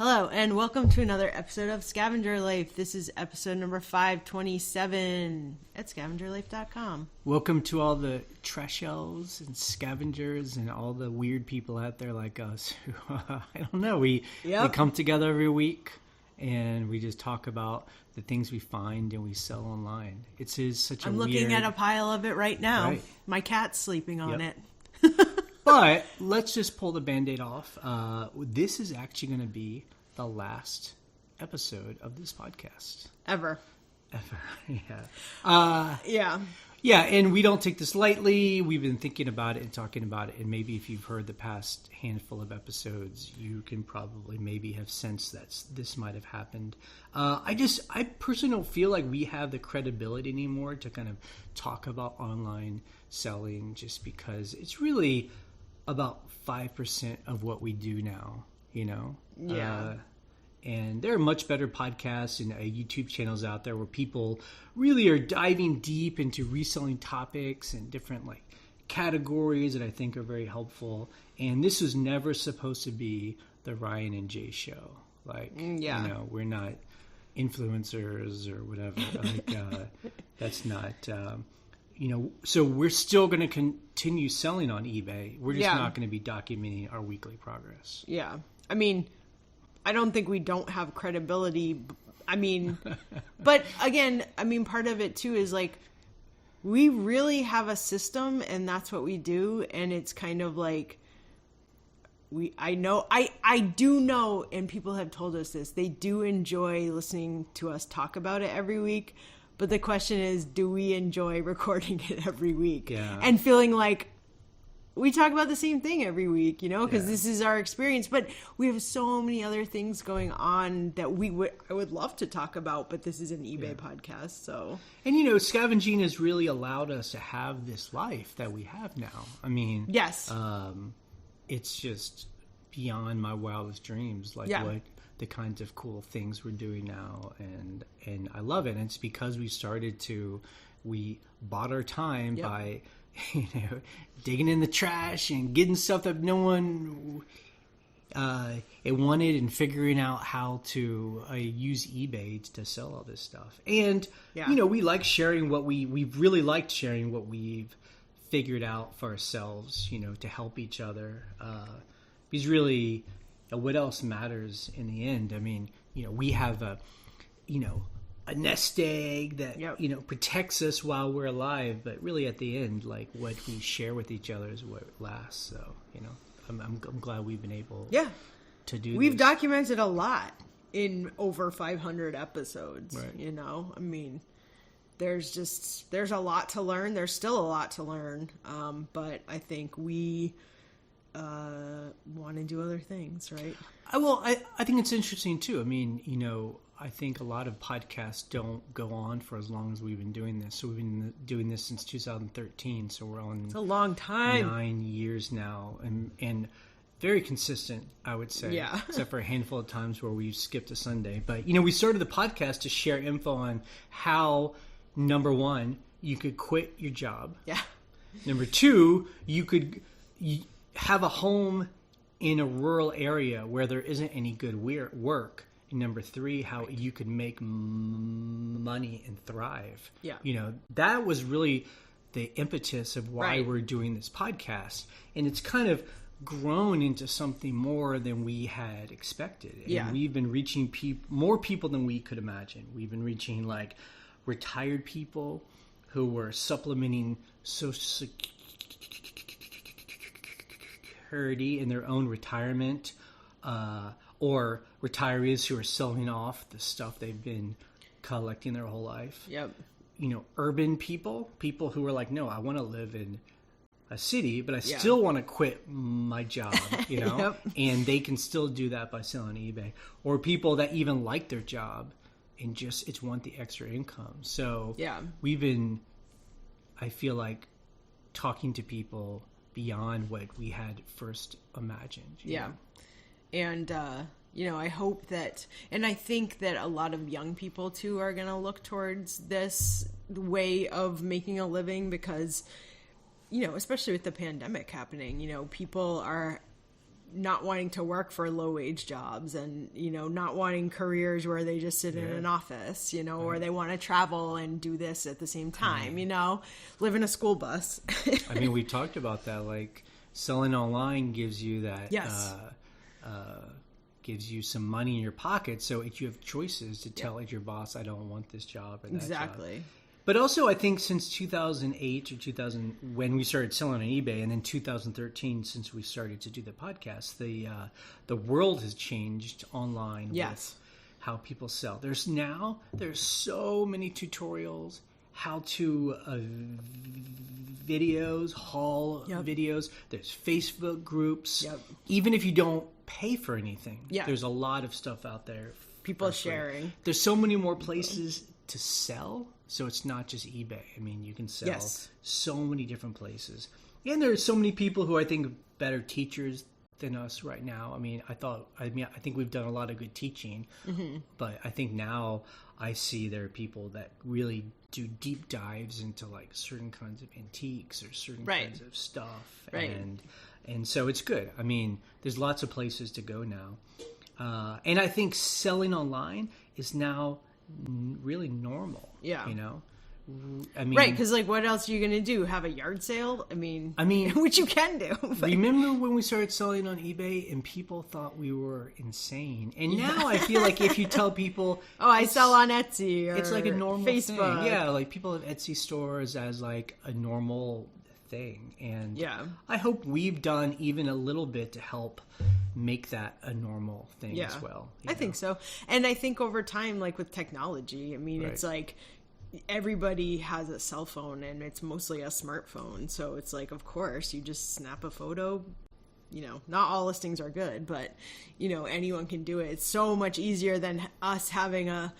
Hello, and welcome to another episode of Scavenger Life. This is episode number 527 at scavengerlife.com. Welcome to all the trash elves and scavengers and all the weird people out there like us who, I don't know, we come together every week and we just talk about the things we find and we sell online. It is such a I'm looking at a pile of it right now. Right. My cat's sleeping on it. But let's just pull the Band-Aid off. This is actually going to be the last episode of this podcast. Ever. Yeah. Yeah, and we don't take this lightly. We've been thinking about it and talking about it. And maybe if you've heard the past handful of episodes, you can probably maybe have sensed that this might have happened. I personally don't feel like we have the credibility anymore to kind of talk about online selling, just because it's really about 5% of what we do now, you know? Yeah. And there are much better podcasts and YouTube channels out there where people really are diving deep into reselling topics and different like categories that I think are very helpful. And this was never supposed to be the Ryan and Jay show. Like, you know, we're not influencers or whatever. Like, that's not... you know, so we're still going to continue selling on eBay. We're just not going to be documenting our weekly progress. Yeah. I mean, I don't think we don't have credibility. I mean, but again, I mean, part of it too is like, we really have a system and that's what we do. And it's kind of like, I do know, and people have told us this, they do enjoy listening to us talk about it every week. But the question is, do we enjoy recording it every week? Yeah. And feeling like we talk about the same thing every week, you know, because this is our experience. But we have so many other things going on that I would love to talk about, but this is an eBay podcast, so. And, you know, scavenging has really allowed us to have this life that we have now. I mean, yes, it's just beyond my wildest dreams, like what the kinds of cool things we're doing now, and I love it. And it's because we bought our time by, you know, digging in the trash and getting stuff that no one wanted, and figuring out how to use eBay to sell all this stuff. And you know, we like sharing what we've really liked sharing what we've figured out for ourselves, you know, to help each other. Because really, what else matters in the end? I mean, you know, we have a nest egg that, you know, protects us while we're alive, but really at the end, like what we share with each other is what lasts. So, you know, I'm glad we've been able to do We've this. documented a lot in over 500 episodes, right. You know, I mean, there's a lot to learn. There's still a lot to learn. But I think we want to do other things, right? I think it's interesting too. I mean, you know, I think a lot of podcasts don't go on for as long as we've been doing this. So we've been doing this since 2013. So we're on it's a long time, 9 years now, and very consistent, I would say. Yeah. Except for a handful of times where we skipped a Sunday. But you know, we started the podcast to share info on how, number one, you could quit your job. Yeah. Number two, you could have a home in a rural area where there isn't any good work. And number three, how you could make money and thrive. Yeah. You know, that was really the impetus of why we're doing this podcast. And it's kind of grown into something more than we had expected. And we've been reaching more people than we could imagine. We've been reaching like retired people who were supplementing Social Security in their own retirement, or retirees who are selling off the stuff they've been collecting their whole life. Yep. You know, urban people who are like, no, I want to live in a city, but I still want to quit my job, you know, and they can still do that by selling eBay. Or people that even like their job and just want the extra income. So we've been, I feel like, talking to people beyond what we had first imagined. You know? And, you know, I hope that, and I think that a lot of young people too are going to look towards this way of making a living because, you know, especially with the pandemic happening, you know, people are not wanting to work for low wage jobs and, you know, not wanting careers where they just sit in an office, you know, or they want to travel and do this at the same time, you know, live in a school bus. I mean, we talked about that, like selling online gives you that, gives you some money in your pocket. So if you have choices to tell your boss, I don't want this job or that exactly. job. But also, I think since 2008 or 2000, when we started selling on eBay, and then 2013, since we started to do the podcast, the world has changed online with how people sell. There's so many tutorials, how-to videos, haul videos. There's Facebook groups. Even if you don't pay for anything, there's a lot of stuff out there. People sharing. There's so many more places to sell. So it's not just eBay. I mean, you can sell so many different places. And there's so many people who I think are better teachers than us right now. I mean, I think we've done a lot of good teaching. But I think now I see there are people that really do deep dives into like certain kinds of antiques or certain kinds of stuff. And so it's good. I mean, there's lots of places to go now. And I think selling online is now really normal. You know, I mean, right? Because like, what else are you gonna do? Have a yard sale? I mean, which you can do. But... Remember when we started selling on eBay and people thought we were insane? And now I feel like if you tell people, "Oh, I sell on Etsy," or it's like a normal Facebook. Thing. Yeah, like people have Etsy stores as like a normal thing. And I hope we've done even a little bit to help make that a normal thing as well. I think so. And I think over time, like with technology, I mean, it's like everybody has a cell phone and it's mostly a smartphone. So it's like, of course, you just snap a photo. You know, not all listings are good, but, you know, anyone can do it. It's so much easier than us having a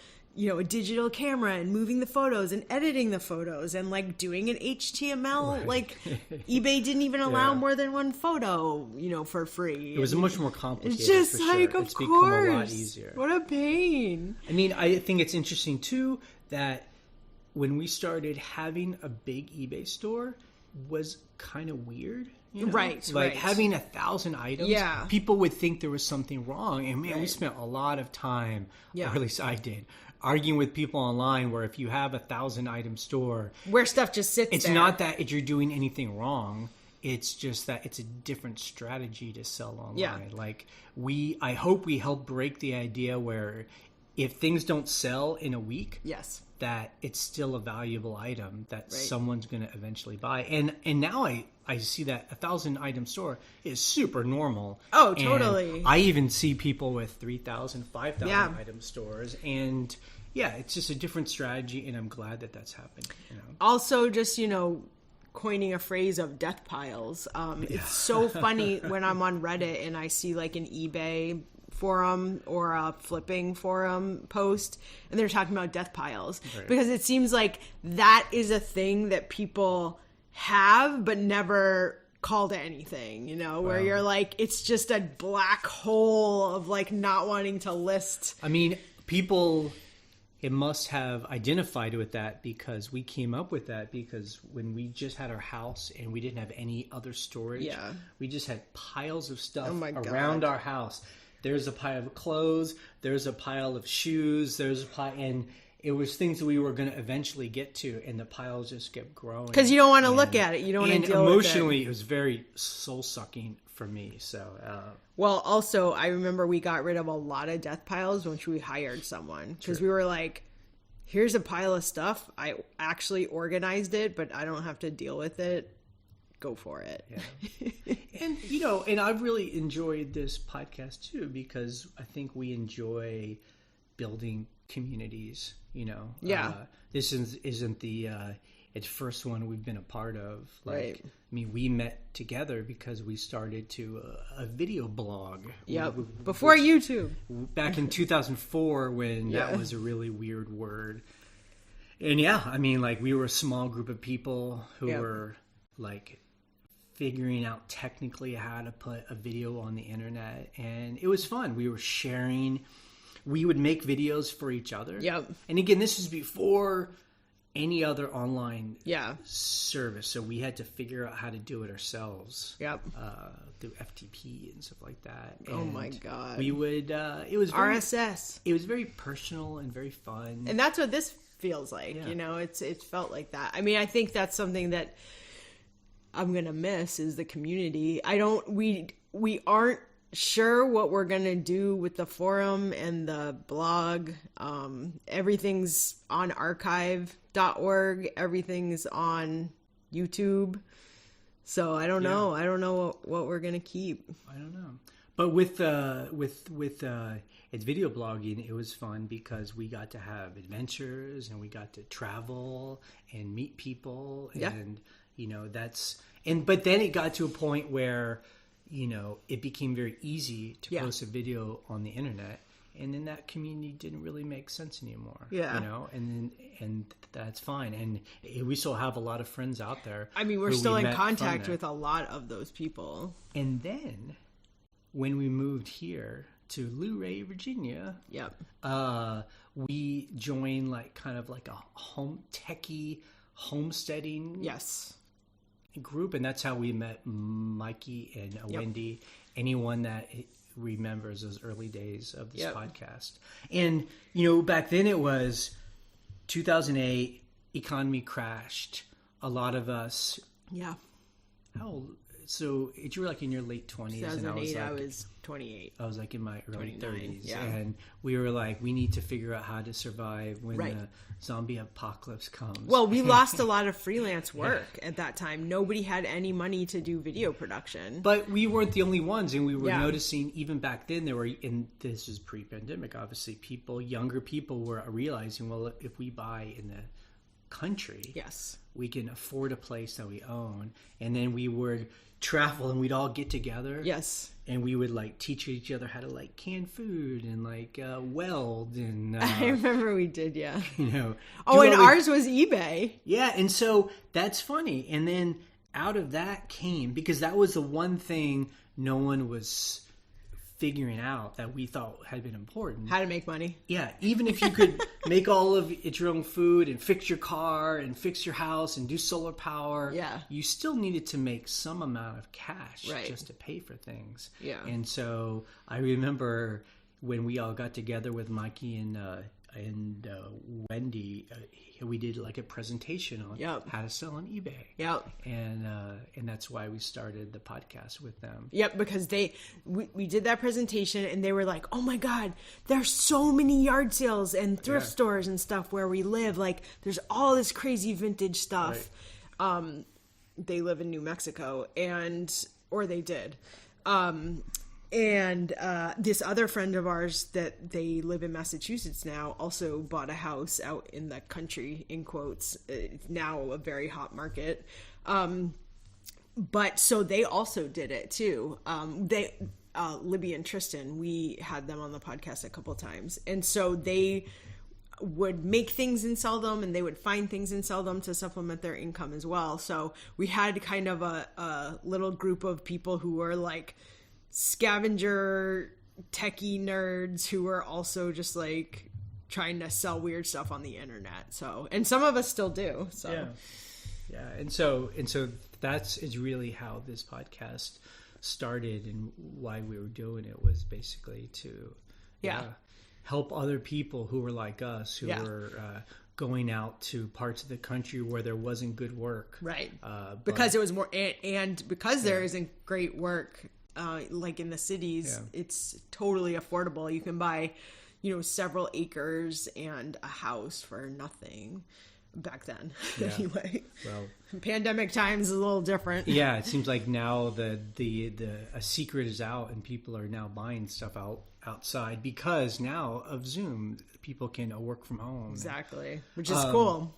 digital camera and moving the photos and editing the photos and like doing an HTML. Like eBay didn't even allow more than one photo, you know, for free. It was much more complicated. It's just like, sure. of it's course, become a lot easier. What a pain. I mean, I think it's interesting too that when we started having a big eBay store was kind of weird. You know? Like having 1,000 items, people would think there was something wrong. And man, we spent a lot of time, or at least I did, arguing with people online where if you have 1,000 item store where stuff just sits it's there. Not that you're doing anything wrong. It's just that it's a different strategy to sell online. Like I hope we help break the idea where if things don't sell in a week, that it's still a valuable item that someone's going to eventually buy. And now I see that 1,000 item store is super normal. Oh, totally. And I even see people with 3,000, 5,000 item stores. And it's just a different strategy. And I'm glad that that's happened. You know? Also, just, you know, coining a phrase of death piles. It's so funny when I'm on Reddit and I see like an eBay forum or a flipping forum post and they're talking about death piles because it seems like that is a thing that people have but never called it anything, you know, where you're like, it's just a black hole of like not wanting to list. I mean, people, it must have identified with that because we came up with that because when we just had our house and we didn't have any other storage, we just had piles of stuff around our house. There's a pile of clothes, there's a pile of shoes, there's a pile, and it was things that we were going to eventually get to, and the piles just kept growing. Because you don't want to look at it, you don't want to deal with it. And emotionally, it was very soul-sucking for me, so... Well, also, I remember we got rid of a lot of death piles once we hired someone, because we were like, here's a pile of stuff, I actually organized it, but I don't have to deal with it. Go for it. And, you know, and I've really enjoyed this podcast too, because I think we enjoy building communities, you know. This isn't the first one we've been a part of. Like, I mean, we met together because we started a video blog. Before YouTube. Back in 2004 when that was a really weird word. And I mean, like, we were a small group of people who were like figuring out technically how to put a video on the internet, and it was fun. We were sharing. We would make videos for each other. And again, this is before any other online Yeah. service. So we had to figure out how to do it ourselves. Yep. Through FTP and stuff like that. Oh And my God. we would, it was very, RSS. It was very personal and very fun. And that's what this feels like, Yeah. you know, it felt like that. I mean, I think that's something that I'm going to miss is the community. We aren't sure what we're going to do with the forum and the blog. Everything's on archive.org. Everything's on YouTube. So I don't know. I don't know what we're going to keep. I don't know. But with it's video blogging, it was fun because we got to have adventures and we got to travel and meet people. And, you know, but then it got to a point where, you know, it became very easy to post a video on the internet. And then that community didn't really make sense anymore. Yeah. You know, and that's fine. And we still have a lot of friends out there. I mean, we're still in contact with a lot of those people. And then when we moved here to Luray, Virginia, we joined like kind of like a techie homesteading group. And that's how we met Mikey and Wendy. Anyone that remembers those early days of this podcast. And, you know, back then it was 2008, economy crashed. A lot of us. Yeah. How old? So you were like in your late 20s. 2008, and I was 28. I was like in my early 30s. Yeah. And we were like, we need to figure out how to survive when the zombie apocalypse comes. Well, we lost a lot of freelance work at that time. Nobody had any money to do video production. But we weren't the only ones. And we were noticing even back then, and this is pre-pandemic, obviously, younger people were realizing, well, if we buy in the country, we can afford a place that we own. And then we would travel and we'd all get together. And we would like teach each other how to like can food and like weld and I remember we did, you know. And ours was eBay. Yeah, and so that's funny. And then out of that came, because that was the one thing no one was figuring out that we thought had been important. How to make money. Yeah, even if you could make all of it your own food and fix your car and fix your house and do solar power, you still needed to make some amount of cash just to pay for things. Yeah. And so I remember when we all got together with Mikey and Wendy, we did like a presentation on how to sell on eBay. And that's why we started the podcast with them. Because we did that presentation and they were like, oh my God, there's so many yard sales and thrift stores and stuff where we live. Like there's all this crazy vintage stuff. They live in New Mexico or they did. And this other friend of ours that they live in Massachusetts now also bought a house out in the country, in quotes. It's now a very hot market. But so they also did it too. Libby and Tristan, we had them on the podcast a couple times. And so they would make things and sell them, and they would find things and sell them to supplement their income as well. So we had kind of a little group of people who were like scavenger techie nerds who were also just like trying to sell weird stuff on the internet. So, and some of us still do. So and so is really how this podcast started, and why we were doing it was basically to help other people who were like us, who were going out to parts of the country where there wasn't good work, because it was more and because there isn't great work. Like in the cities, it's totally affordable. You can buy, several acres and a house for nothing back then. Anyway, well, pandemic times is a little different. Yeah, it seems like now a secret is out, and people are now buying stuff outside because now of Zoom, people can work from home. Exactly, which is cool.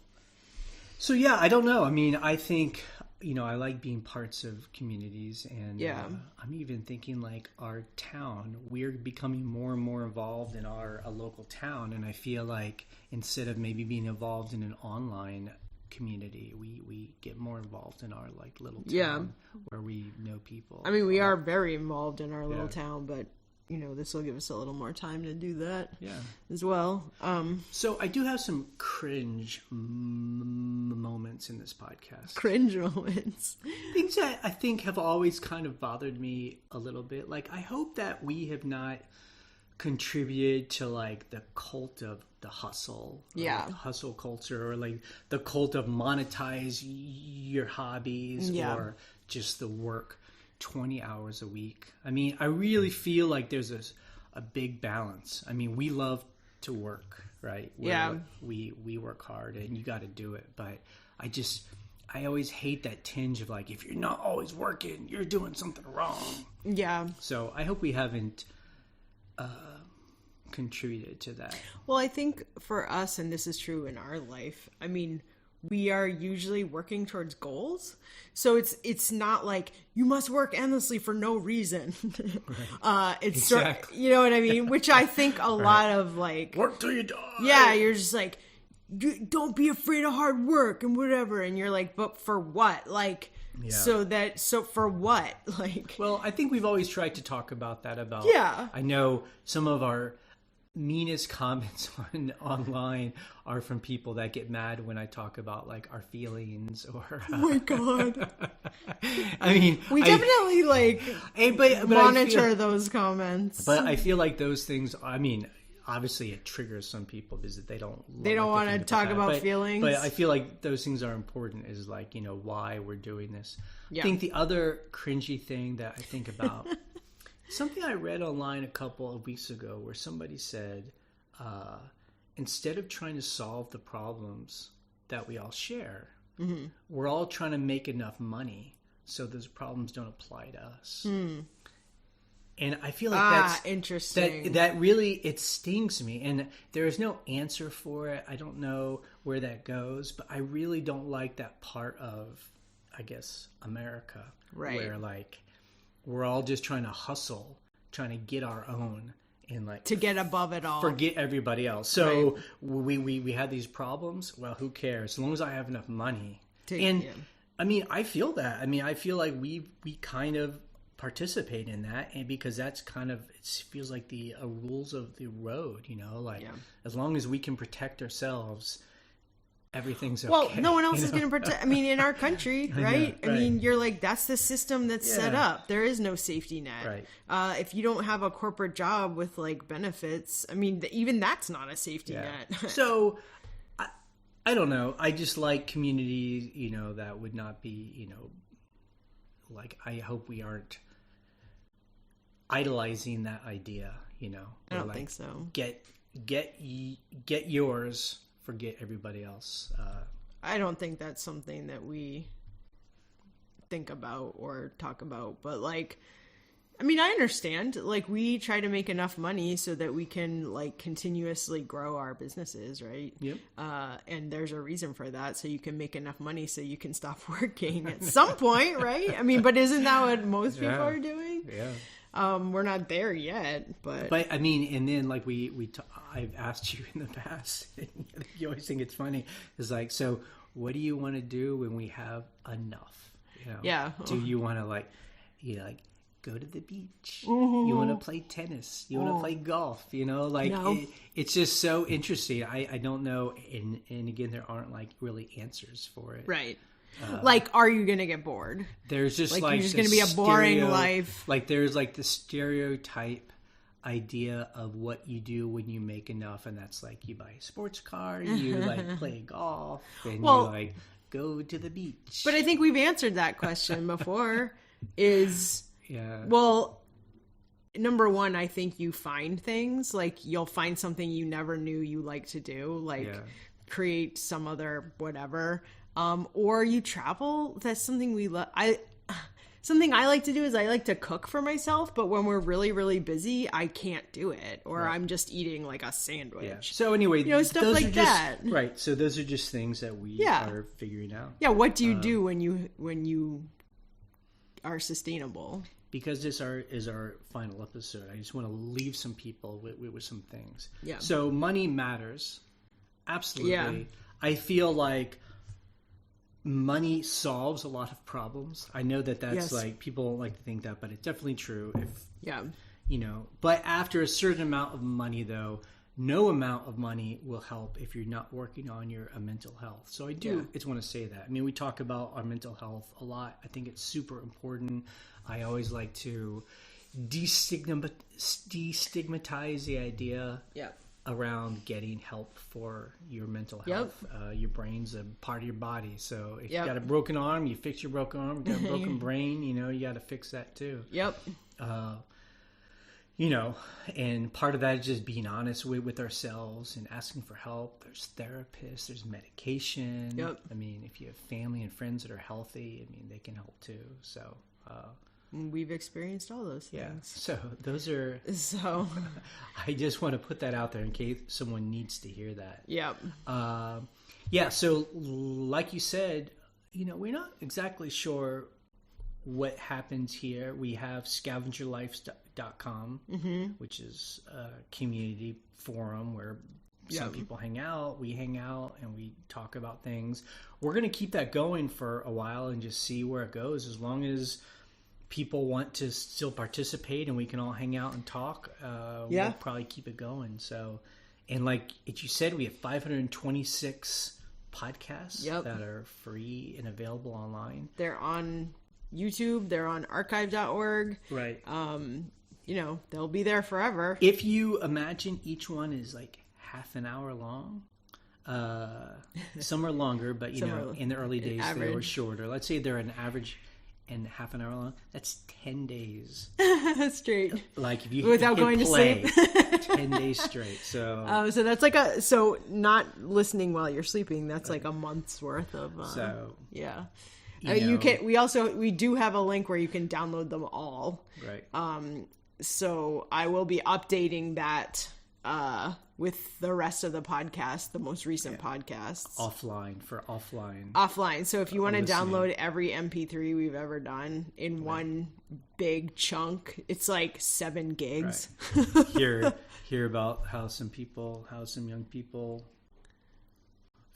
So yeah, I don't know. I mean, I think. I like being parts of communities, and I'm even thinking like our town, we're becoming more and more involved in a local town. And I feel like instead of maybe being involved in an online community, we get more involved in our like little town where we know people. I mean, we are very involved in our little town, but this will give us a little more time to do that. Yeah. As well. So I do have some cringe moments in this podcast. Cringe moments. Things that I think have always kind of bothered me a little bit. Like, I hope that we have not contributed to like the cult of the hustle, like hustle culture, or like the cult of monetize your hobbies, or just the work 20 hours a week. I mean, I really feel like there's a big balance. I mean, we love to work, right? We work hard, and you got to do it. But I always hate that tinge of like, if you're not always working, you're doing something wrong. Yeah. So I hope we haven't contributed to that. Well, I think for us, and this is true in our life, I mean, we are usually working towards goals. So it's not like you must work endlessly for no reason. Right. It's exactly. You know what I mean? Which I think a lot of like... Work till you die. Yeah, you're just like, don't be afraid of hard work and whatever. And you're like, but for what? Like... Yeah. So for what? Like, well, I think we've always tried to talk about that. I know some of our meanest comments online are from people that get mad when I talk about like our feelings or. Oh my god! I mean, we definitely monitor those comments. But I feel like those things. I mean, obviously, it triggers some people because they don't want to talk about feelings. But I feel like those things are important. Is like, why we're doing this. Yeah. I think the other cringy thing that I think about, something I read online a couple of weeks ago, where somebody said, instead of trying to solve the problems that we all share, we're all trying to make enough money so those problems don't apply to us. And I feel like that's interesting. That really, it stings me. And there is no answer for it. I don't know where that goes, but I really don't like that part of, I guess, America. Right. Where like, we're all just trying to hustle, trying to get our own, and like to get above it all. Forget everybody else. So we had these problems. Well, who cares? As long as I have enough money. I mean, I feel that. I mean, I feel like we kind of participate in that, and because that's kind of, it feels like the rules of the road, as long as we can protect ourselves, everything's okay. Well, no one else is going to protect. I mean, in our country, right? I mean, you're like, that's the system that's set up. There is no safety net. Right. If you don't have a corporate job with like benefits, I mean, even that's not a safety net. So I don't know. I just like communities, that would not be, like, I hope we aren't idolizing that idea, I don't think so. Get yours, forget everybody else. I don't think that's something that we think about or talk about, but like, I mean, I understand, like, we try to make enough money so that we can like continuously grow our businesses, right? Yep. And there's a reason for that. So you can make enough money so you can stop working at some point, right? I mean, but isn't that what most people are doing? Yeah. We're not there yet, but I mean, and then like I've asked you in the past, and you always think it's funny. It's like, so what do you want to do when we have enough? Yeah. Do you want to like go to the beach? Mm-hmm. You want to play tennis? You want to play golf? No. It's just so interesting. I don't know, and again, there aren't like really answers for it, right? Like, are you going to get bored? There's just like you're just going to be a boring life. Like there's like the stereotype idea of what you do when you make enough, and that's like you buy a sports car, you like play golf, and you like go to the beach. But I think we've answered that question before. Well, number one, I think you find things, like you'll find something you never knew you like to do, like create some other whatever. Or you travel. That's something we love. Something I like to do is I like to cook for myself, but when we're really, really busy, I can't do it, or I'm just eating like a sandwich. Yeah. So anyway, stuff like that. Right. So those are just things that we are figuring out. Yeah. What do you do when you are sustainable? Because this is our final episode, I just want to leave some people with some things. Yeah. So money matters. Absolutely. Yeah. I feel like money solves a lot of problems. I know that's like, people don't like to think that, but it's definitely true. If But after a certain amount of money, though, no amount of money will help if you're not working on your mental health. So I do just want to say that. I mean, we talk about our mental health a lot. I think it's super important. I always like to destigmatize the idea around getting help for your mental health. Your brain's a part of your body. So if you got a broken arm, you fix your broken arm. If you got a broken brain, you got to fix that too. And part of that is just being honest with ourselves and asking for help. There's therapists, there's medication. I mean, if you have family and friends that are healthy, I mean, they can help too. So, we've experienced all those things. Yeah. So those are, I just want to put that out there in case someone needs to hear that. So like you said, we're not exactly sure what happens here. We have scavengerlife.com, which is a community forum where some people hang out, we hang out, and we talk about things. We're going to keep that going for a while and just see where it goes. As long as people want to still participate and we can all hang out and talk, we'll probably keep it going. So, and like you said, we have 526 podcasts that are free and available online. They're on YouTube, they're on archive.org. Right. They'll be there forever. If you imagine each one is like half an hour long, some are longer, but in the early days they were shorter. Let's say they're an average and half an hour long. That's 10 days straight. Like if you without going play, to sleep, 10 days straight. So so that's like not listening while you're sleeping. That's like a month's worth of. We do have a link where you can download them all. Right. So I will be updating that with the rest of the podcast, the most recent podcasts. Offline. So if you want to download every MP3 we've ever done in one big chunk, it's like 7 gigs. Right. Hear about how some young people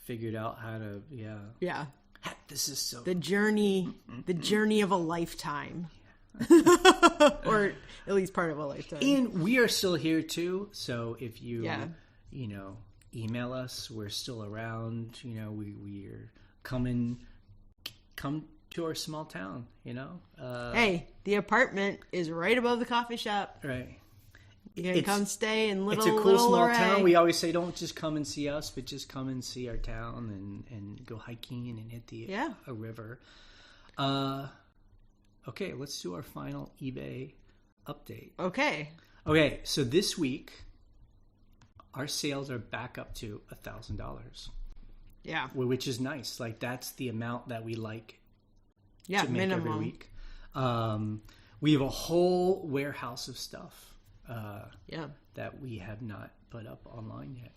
figued out how to, this is so the journey of a lifetime. Or at least part of a lifetime. And we are still here too. So if you email us, we're still around. We're come to our small town. Hey, the apartment is right above the coffee shop. Right. You can come stay in It's a cool small town. We always say, don't just come and see us, but just come and see our town and go hiking and hit a river. Okay, let's do our final eBay update. Okay, so this week, our sales are back up to $1,000. Yeah. Which is nice. Like, that's the amount that we like to make minimum. Every week. We have a whole warehouse of stuff that we have not put up online yet.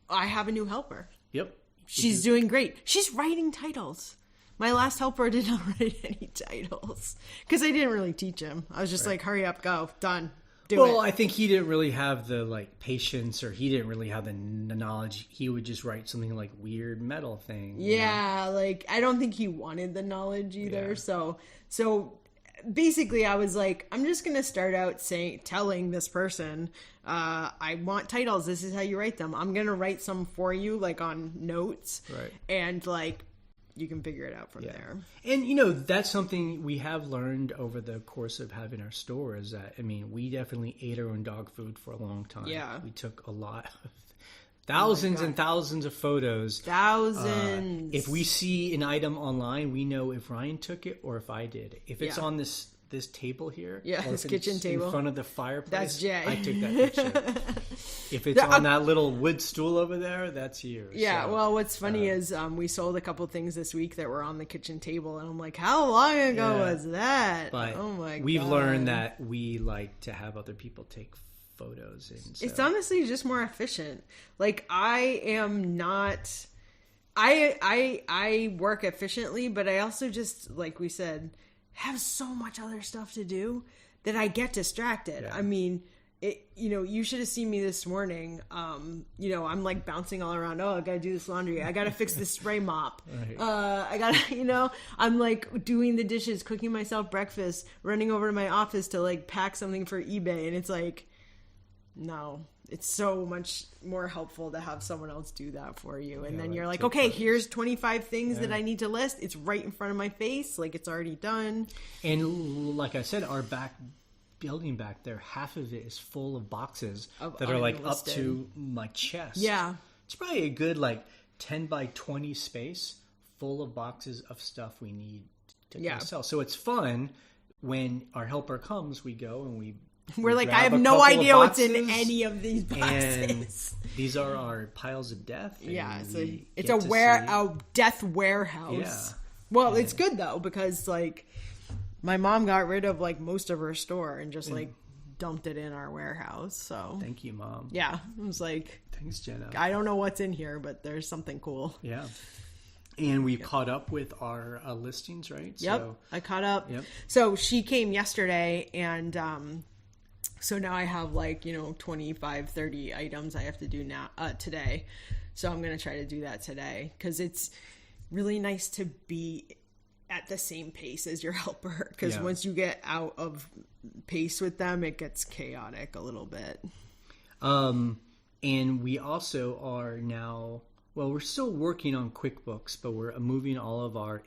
I have a new helper. Yep. She's doing great. She's writing titles. My last helper did not write any titles because I didn't really teach him. I was just like, hurry up, go, done, do it. Well, I think he didn't really have the patience, or he didn't really have the knowledge. He would just write something like weird metal thing. Yeah, I don't think he wanted the knowledge either. Yeah. So basically I was like, I'm just going to start out telling this person, I want titles. This is how you write them. I'm going to write some for you, on notes. Right. And you can figure it out from there. And, that's something we have learned over the course of having our store is that, we definitely ate our own dog food for a long time. Yeah. We took a lot of thousands and thousands of photos. Thousands. If we see an item online, we know if Ryan took it or if I did. If it's on this table here, this kitchen table in front of the fireplace, that's Jay. I took that picture. If it's on that little wood stool over there, that's you. Yeah. So, well, what's funny is we sold a couple things this week that were on the kitchen table, and I'm like, how long ago was that? But oh my god, we've learned that we like to have other people take photos, and so. It's honestly just more efficient. I am not. I work efficiently, but I also just, like we said, have so much other stuff to do that I get distracted. Yeah. you should have seen me this morning. I'm like bouncing all around. Oh, I gotta do this laundry. I gotta fix this spray mop. Right. I gotta, I'm like doing the dishes, cooking myself breakfast, running over to my office to like pack something for eBay. And it's like, no, it's so much more helpful to have someone else do that for you. And then you're like, okay, here's 25 things that I need to list. It's right in front of my face. Like it's already done. And like I said, our building back there, half of it is full of boxes that are like up to my chest. Yeah. It's probably a good like 10 by 20 space full of boxes of stuff we need to sell. So it's fun when our helper comes, we go and we're like, I have no idea what's in any of these boxes. And these are our piles of death. Yeah, it's a death warehouse. Yeah. Well, it's good though, because like my mom got rid of like most of her store and just like dumped it in our warehouse. So thank you, Mom. Yeah, it was like, thanks, Jenna. I don't know what's in here, but there's something cool. Yeah. And we caught up with our listings, right? Yep, so, I caught up. Yep. So she came yesterday, and so now I have like 25, 30 items I have to do now today. So I'm gonna try to do that today because it's really nice to be at the same pace as your helper, because once you get out of pace with them, it gets chaotic a little bit. And we also are now, well, we're still working on QuickBooks, but we're moving all of our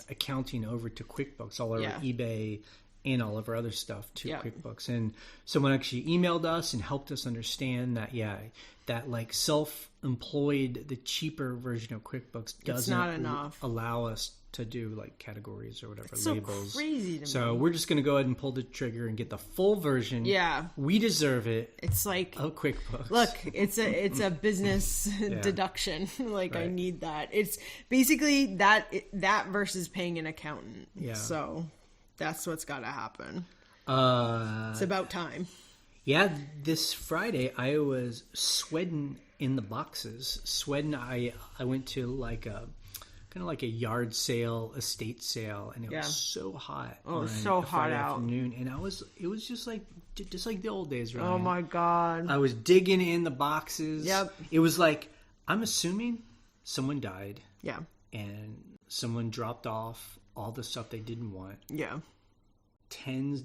accounting over to QuickBooks, all of our eBay and all of our other stuff to QuickBooks. And someone actually emailed us and helped us understand that, that like self-employed, the cheaper version of QuickBooks doesn't allow us to do like categories or whatever, it's labels. So crazy to me. We're just going to go ahead and pull the trigger and get the full version. Yeah. We deserve it. It's like, of QuickBooks. Look, it's a business deduction. Like I need that. It's basically that versus paying an accountant. Yeah. So that's what's got to happen. It's about time. Yeah, this Friday I was sweating in the boxes. I went to like a kind of like a yard sale, estate sale, and it was so hot. Oh, it was so hot out. Afternoon, and it was just like the old days, right? Oh my God. I was digging in the boxes. Yep. It was like, I'm assuming someone died. Yeah. And someone dropped off all the stuff they didn't want. Yeah.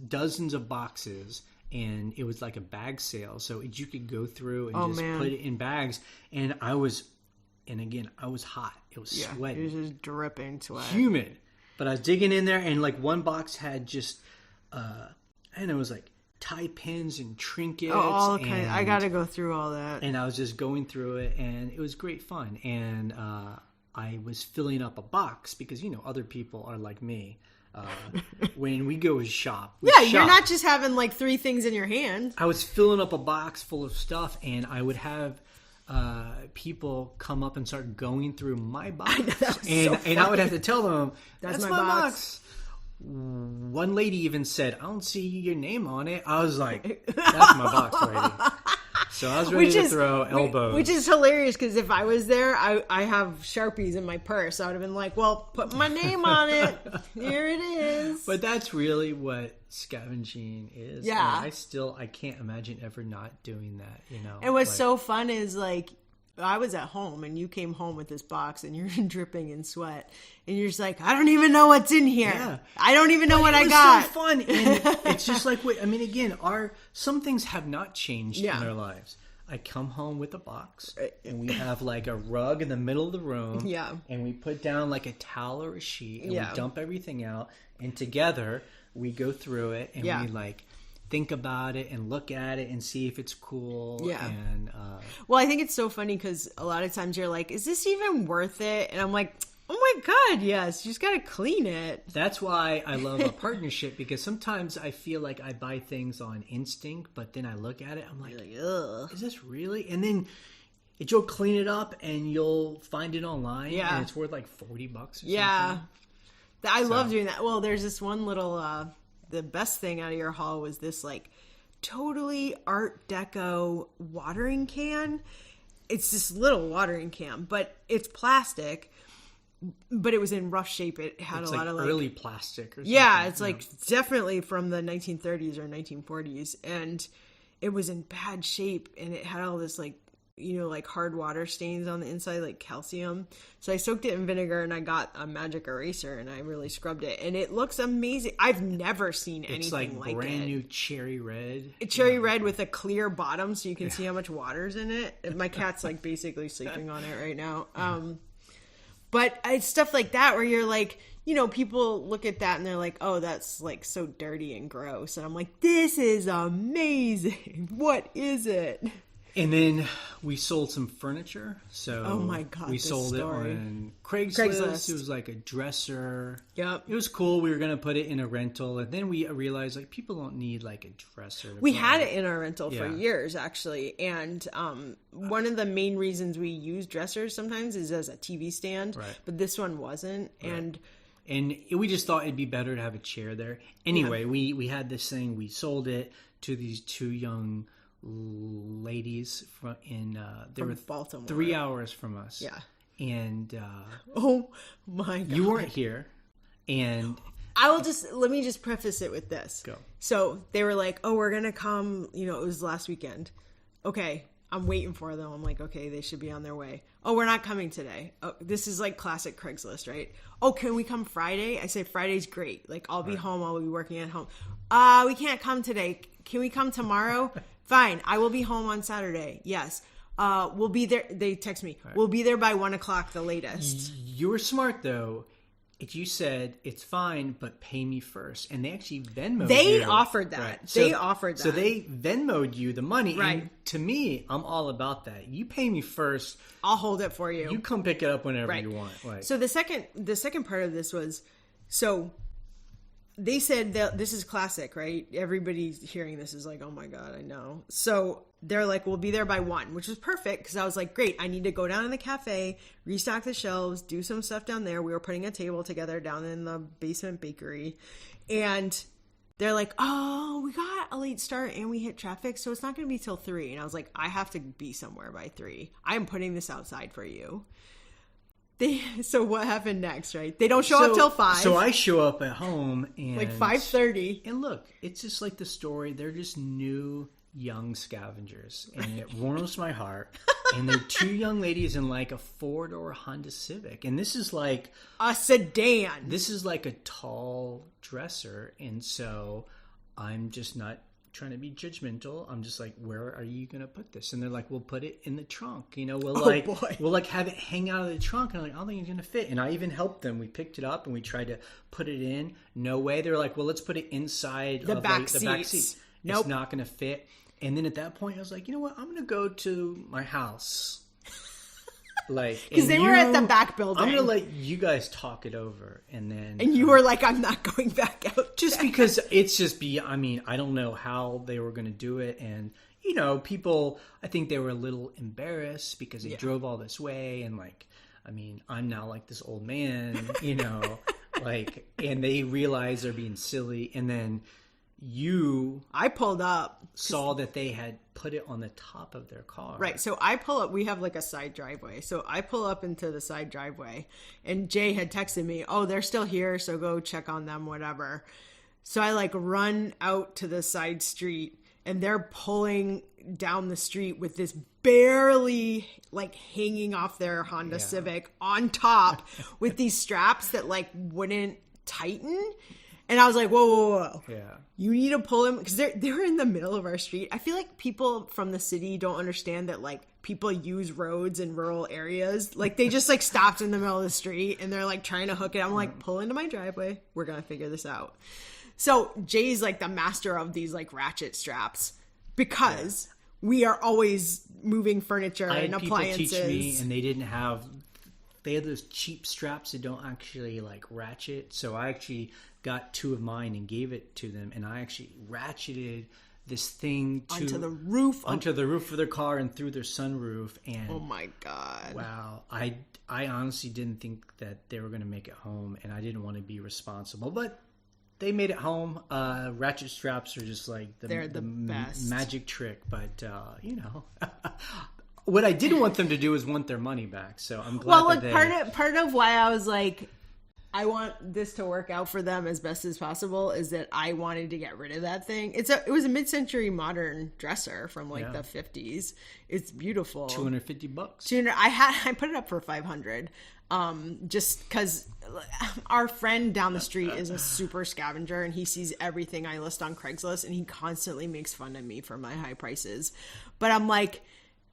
Dozens of boxes. And it was like a bag sale. So you could go through and put it in bags. And I was hot. It was sweating. It was just dripping sweat. Humid. But I was digging in there, and like one box had just, and it was like tie pins and trinkets. Oh, okay. I got to go through all that. And I was just going through it, and it was great fun. And I was filling up a box because, other people are like me. When we go shop. You're not just having like 3 things in your hand. I was filling up a box full of stuff, and I would have people come up and start going through my box. And I would have to tell them, that's my box. One lady even said, I don't see your name on it. I was like, that's my box, lady. So I was ready to throw elbows. Which is hilarious, because if I was there, I have Sharpies in my purse. I would have been like, well, put my name on it. Here it is. But that's really what scavenging is. Yeah. And I can't imagine ever not doing that, And what's so fun is like, I was at home and you came home with this box and you're dripping in sweat and you're just like, I don't even know what's in here. Yeah. I don't even know what I got. It's so fun. And it's just like, again, some things have not changed in our lives. I come home with a box and we have like a rug in the middle of the room. Yeah. And we put down like a towel or a sheet and we dump everything out, and together we go through it and we like think about it and look at it and see if it's cool. Yeah. And well, I think it's so funny because a lot of times you're like, is this even worth it? And I'm like, oh my God, yes. You just got to clean it. That's why I love a partnership, because sometimes I feel like I buy things on instinct, but then I look at it, I'm like, ugh, is this really? And then you'll clean it up and you'll find it online and it's worth like $40 or something. Yeah. I love doing that. Well, there's this one little... the best thing out of your haul was this like totally Art Deco watering can. It's this little watering can, but it's plastic, but it was in rough shape. It had a lot of like early plastic or something. Yeah, it's like definitely from the 1930s or 1940s. And it was in bad shape, and it had all this like, you know, like hard water stains on the inside, like calcium. So I soaked it in vinegar, and I got a magic eraser, and I really scrubbed it, and it looks amazing. I've never seen anything like it. It's like brand new cherry red. Cherry red with a clear bottom, so you can see how much water's in it. My cat's like basically sleeping on it right now. But it's stuff like that where you're like, you know, people look at that and they're like, oh, that's like so dirty and gross. And I'm like, this is amazing. What is it? And then we sold some furniture. So oh my God, we sold it on Craigslist. It was like a dresser. Yep. It was cool. We were going to put it in a rental. And then we realized like people don't need like a dresser. We had it in our rental for years, actually. And one of the main reasons we use dressers sometimes is as a TV stand. Right. But this one wasn't. Right. And we just thought it'd be better to have a chair there. Anyway, we had this thing. We sold it to these two young ladies from Baltimore, 3 hours from us. Yeah. And oh my God, you weren't here. And let me just preface it with this. Go. So they were like, oh, we're gonna come, you know, it was last weekend. Okay, I'm waiting for them. I'm like, okay, they should be on their way. Oh, we're not coming today. Oh, this is like classic Craigslist, right? Oh, can we come Friday? I say Friday's great. Like I'll be home. I'll be working at home. We can't come today. Can we come tomorrow? Fine. I will be home on Saturday. Yes. We'll be there. They text me. Right. We'll be there by 1:00 the latest. You were smart though. You said it's fine, but pay me first, and they actually Venmoed you. They offered that. Right. They offered that. So they Venmoed you the money. Right. And to me, I'm all about that. You pay me first. I'll hold it for you. You come pick it up whenever you want. Like. So the second part of this was, so they said that this is classic, right? Everybody's hearing this is like, oh my God, I know. So they're like, we'll be there by 1, which was perfect because I was like, great, I need to go down in the cafe, restock the shelves, do some stuff down there. We were putting a table together down in the basement bakery. And they're like, oh, we got a late start and we hit traffic, so it's not going to be till 3. And I was like, I have to be somewhere by 3. I'm putting this outside for you. So what happened next, right? They don't show up till 5. So I show up at home and like 5:30. And look, it's just like the story. They're just new young scavengers, and it warms my heart. And they're two young ladies in like a 4-door Honda Civic, and this is like a sedan. This is like a tall dresser, and so I'm just not trying to be judgmental. I'm just like, where are you gonna put this? And they're like, we'll put it in the trunk. You know, we'll have it hang out of the trunk. And I'm like, I don't think it's gonna fit. And I even helped them. We picked it up and we tried to put it in. No way. They were like, well, let's put it inside the back seat. Nope. It's not gonna fit. And then at that point, I was like, you know what? I'm gonna go to my house. Like, because they were at the back building. I'm gonna let you guys talk it over, and you were like, I'm not going back out. Just because it's just I mean, I don't know how they were gonna do it, and you know, people, I think they were a little embarrassed because they drove all this way, and like, I mean, I'm now like this old man, you know, like, and they realize they're being silly, and then I pulled up, saw that they had put it on the top of their car. Right. So I pull up, we have like a side driveway. So I pull up into the side driveway, and Jay had texted me, oh, they're still here, so go check on them, whatever. So I like run out to the side street, and they're pulling down the street with this barely like hanging off their Honda Civic on top with these straps that like wouldn't tighten. And I was like, whoa. Yeah. You need to pull them, because they're in the middle of our street. I feel like people from the city don't understand that like people use roads in rural areas. Like they just like stopped in the middle of the street and they're like trying to hook it. I'm like, pull into my driveway. We're going to figure this out. So Jay's like the master of these like ratchet straps, because we are always moving furniture and appliances. People teach me, and they had those cheap straps that don't actually like ratchet. So I actually got 2 of mine and gave it to them, and I actually ratcheted this thing onto the roof of their car and through their sunroof. And oh my God, wow, I honestly didn't think that they were going to make it home, and I didn't want to be responsible, but they made it home. Ratchet straps are just like they're the best magic trick, but you know. What I didn't want them to do is want their money back, so I'm glad. Well, look, part of why I was like, I want this to work out for them as best as possible is that I wanted to get rid of that thing. It was a mid-century modern dresser from like the 50s. It's beautiful. $250. I put it up for $500. Just because our friend down the street is a super scavenger and he sees everything I list on Craigslist and he constantly makes fun of me for my high prices. But I'm like,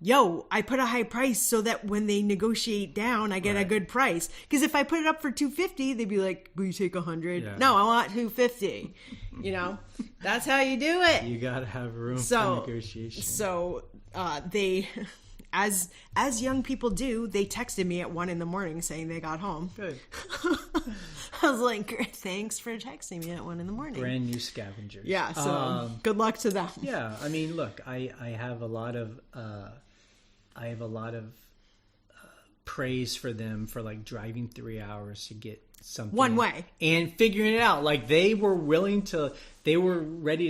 yo, I put a high price so that when they negotiate down, I get a good price. Because if I put it up for $250, they'd be like, will you take $100? Yeah. No, I want $250. You know, that's how you do it. You got to have room for negotiation. So they, as young people do, they texted me at 1 a.m. saying they got home. Good. I was like, thanks for texting me at 1 a.m. Brand new scavengers. Yeah, so good luck to them. Yeah, I mean, look, I have a lot of praise for them for like driving 3 hours to get something one way and figuring it out. Like they were ready to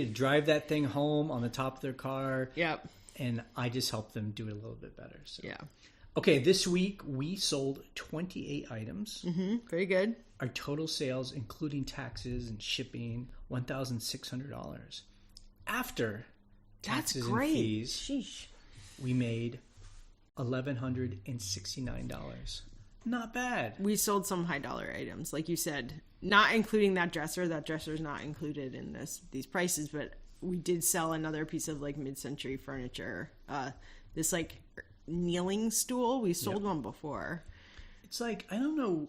drive that thing home on the top of their car. Yep. And I just helped them do it a little bit better. So. Yeah. Okay, this week we sold 28 items. Mm-hmm. Very good. Our total sales, including taxes and shipping, $1,600. After taxes and fees, sheesh, we made $1,169. Not bad. We sold some high dollar items, like you said, not including that dresser. That dresser is not included in these prices, but we did sell another piece of like mid-century furniture. This like kneeling stool. We sold one before. It's like, I don't know.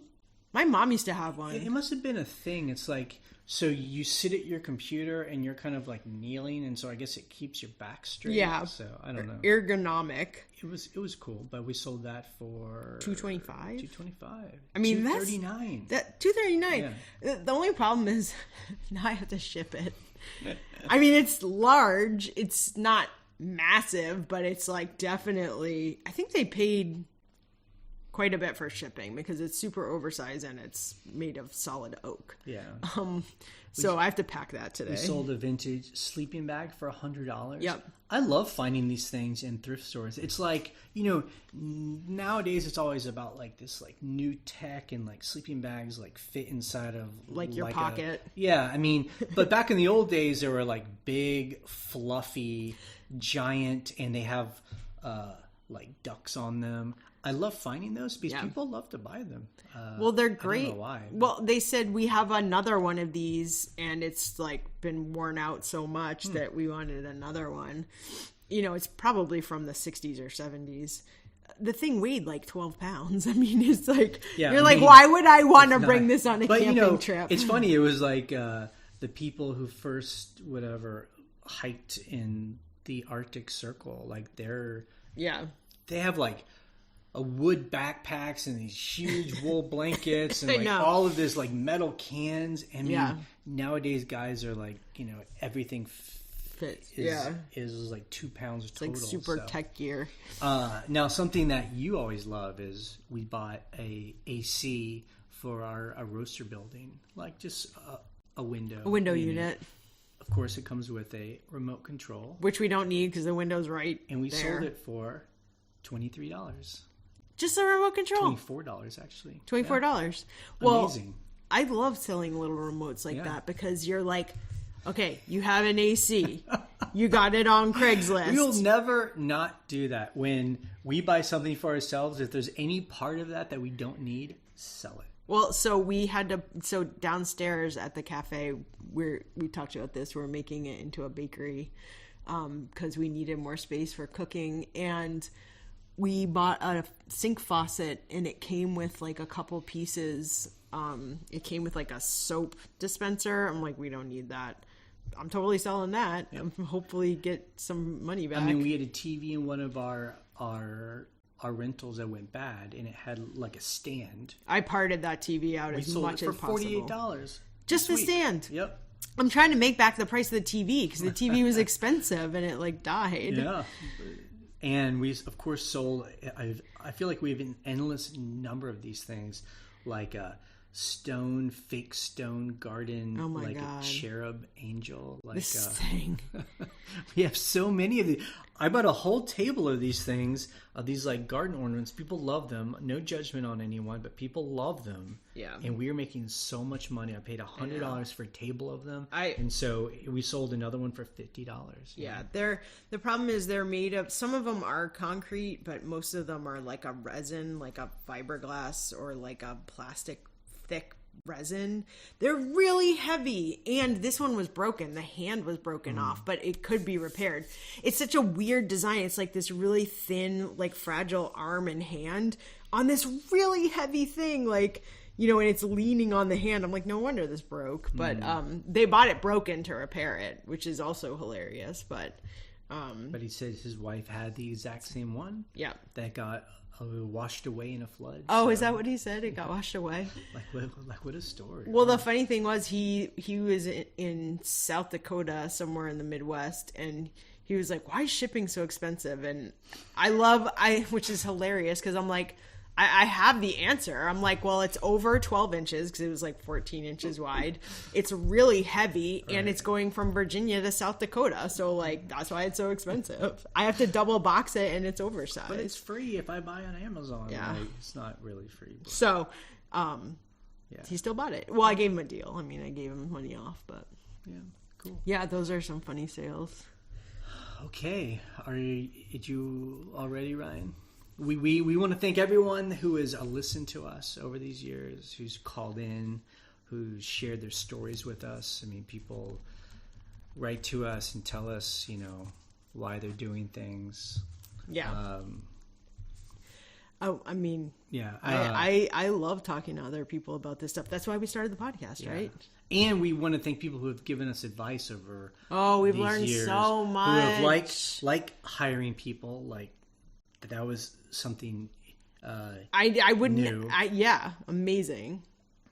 My mom used to have one. It must have been a thing. It's like, so you sit at your computer and you're kind of like kneeling, and so I guess it keeps your back straight. Yeah. So I don't know. Ergonomic. It was cool, but we sold that for $225. $225. I mean, $239. That $239. Yeah. The only problem is now I have to ship it. I mean, it's large. It's not massive, but it's like definitely. I think they paid quite a bit for shipping because it's super oversized and it's made of solid oak. Yeah. So I have to pack that today. We sold a vintage sleeping bag for $100. Yep. I love finding these things in thrift stores. It's like, nowadays it's always about like this like new tech and like sleeping bags like fit inside of like your pocket. I mean, but back in the old days they were like big, fluffy, giant, and they have like ducks on them. I love finding those because people love to buy them. Well, they're great. I don't know why. Well, they said we have another one of these, and it's like been worn out so much that we wanted another one. It's probably from the 60s or 70s. The thing weighed like 12 pounds. I mean, it's like why would I want to bring this on a camping trip? It's funny. It was like the people who first hiked in the Arctic Circle. Like they have like a wood backpacks and these huge wool blankets and like all of this like metal cans. I mean, nowadays guys are like, everything fits. Is like 2 pounds total. It's like super tech gear. Now something that you always love is we bought a AC for our roaster building, like just a window unit. Of course, it comes with a remote control, which we don't need because the window's right. And we there. sold it for $23. Just a remote control. $24 actually. $24. Yeah. Well, amazing. I love selling little remotes like that because you're like, okay, you have an AC. You got it on Craigslist. We'll never not do that. When we buy something for ourselves, if there's any part of that we don't need, sell it. Well, so downstairs at the cafe, we talked about this. We're making it into a bakery because we needed more space for cooking, and we bought a sink faucet, and it came with like a couple pieces. It came with like a soap dispenser. I'm like, we don't need that. I'm totally selling that. Yep. Hopefully get some money back. I mean, we had a TV in one of our rentals that went bad, and it had like a stand. I parted that TV out as much as possible. We sold it for $48. Just the stand. Yep. I'm trying to make back the price of the TV because the TV was expensive and it like died. Yeah. And we, of course, sold. I feel like we have an endless number of these things, like fake stone garden, Oh my like God. a cherub angel. Like This thing. we have so many of these. I bought a whole table of these things, of these like garden ornaments. People love them. No judgment on anyone, but people love them. Yeah. And we are making so much money. I paid $100 for a table of them, I- and so we sold another one for $50. Yeah, the problem is they're made of, some of them are concrete, but most of them are like a resin, like a fiberglass or like a plastic thick resin. They're really heavy, and this one was broken. The hand was broken off, but it could be repaired. It's such a weird design. It's like this really thin, like fragile arm and hand on this really heavy thing, like, you know, and it's leaning on the hand. I'm like, no wonder this broke. But they bought it broken to repair it, which is also hilarious. But he said his wife had the exact same one. yeah. That got washed away in a flood. Oh, so, is that what he said? It got washed away. what a story. Well, the funny thing was he was in South Dakota, somewhere in the Midwest, and he was like, "Why is shipping so expensive?" And which is hilarious because I'm like, I have the answer. I'm like, well, it's over 12 inches because it was like 14 inches wide. It's really heavy, and it's going from Virginia to South Dakota. So, like, that's why it's so expensive. I have to double box it, and it's oversized. But it's free if I buy on Amazon. Yeah. Like, it's not really free. But... So, Yeah. he still bought it. Well, I gave him a deal. I mean, I gave him money off, but Yeah, cool. yeah, those are some funny sales. Okay. Did you all ready, Ryan? We want to thank everyone who has listened to us over these years, who's called in, who's shared their stories with us. I mean, people write to us and tell us, you know, why they're doing things. Yeah. I mean, Yeah. I love talking to other people about this stuff. That's why we started the podcast, right? And we want to thank people who have given us advice over We've these learned years, so much. who have like hiring people, like that was something I wouldn't. new. Amazing.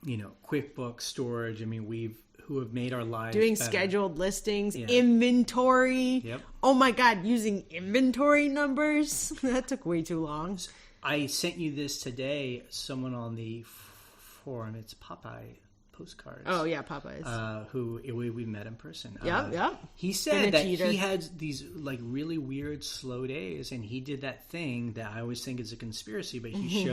You know, QuickBooks, storage. I mean, who have made our lives Doing better. scheduled listings, inventory. Yep. Oh my God, using inventory numbers. That took way too long. I sent you this today. Someone on the forum. It's Popeye postcards. Oh yeah, Popeyes. Who we met in person. Yep. He said that he had these like really weird slow days, and he did that thing that I always think is a conspiracy, but he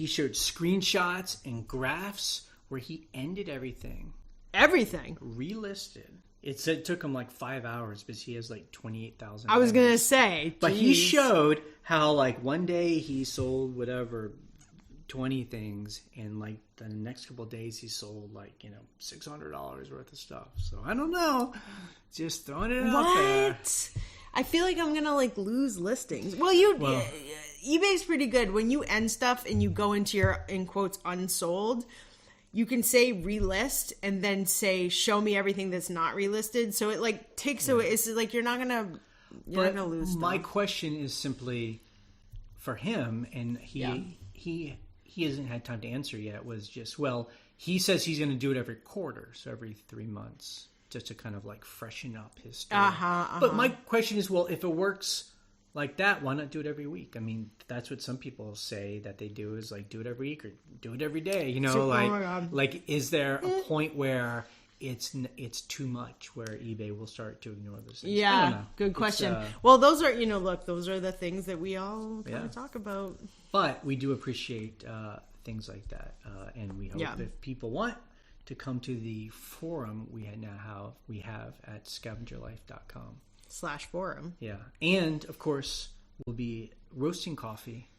showed screenshots and graphs where he ended everything, relisted. It said it took him like 5 hours because he has like 28,000. I was gonna say, but he showed how like one day he sold whatever 20 things, and like the next couple of days he sold like, you know, $600 worth of stuff. So I don't know, just throwing it out there. I feel like I'm gonna like lose listings. Well, eBay's pretty good when you end stuff and you go into your, in quotes, unsold. You can say relist and then say show me everything that's not relisted. So it like takes away. It's like you're not gonna lose stuff. My question is simply for him, and he hasn't had time to answer yet. Was just, well, he says he's going to do it every quarter, so every 3 months, just to kind of like freshen up his story. But my question is, well, if it works like that, why not do it every week? I mean, that's what some people say that they do, is like do it every week or do it every day. You know, like is there a point where it's too much, where eBay will start to ignore those things? Yeah, I don't know. good question. Well, those are, those are the things that we all kind of talk about. But we do appreciate things like that, and we hope if people want to come to the forum we have at scavengerlife.com/forum. Yeah, and of course we'll be roasting coffee,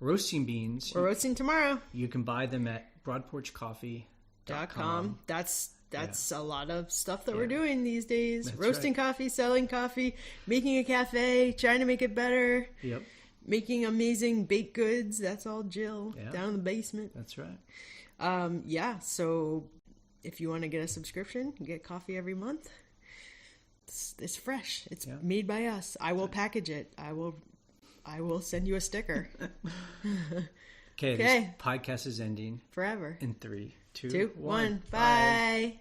roasting beans. We're roasting tomorrow. You can buy them at broadporchcoffee.com. That's a lot of stuff that we're doing these days. That's roasting coffee, selling coffee, making a cafe, trying to make it better. Yep. Making amazing baked goods. That's all Jill down in the basement. That's right. So if you want to get a subscription, you get coffee every month. It's fresh. It's made by us. I will package it. I will send you a sticker. Okay. This podcast is ending forever. In 3, 2, 1. Bye.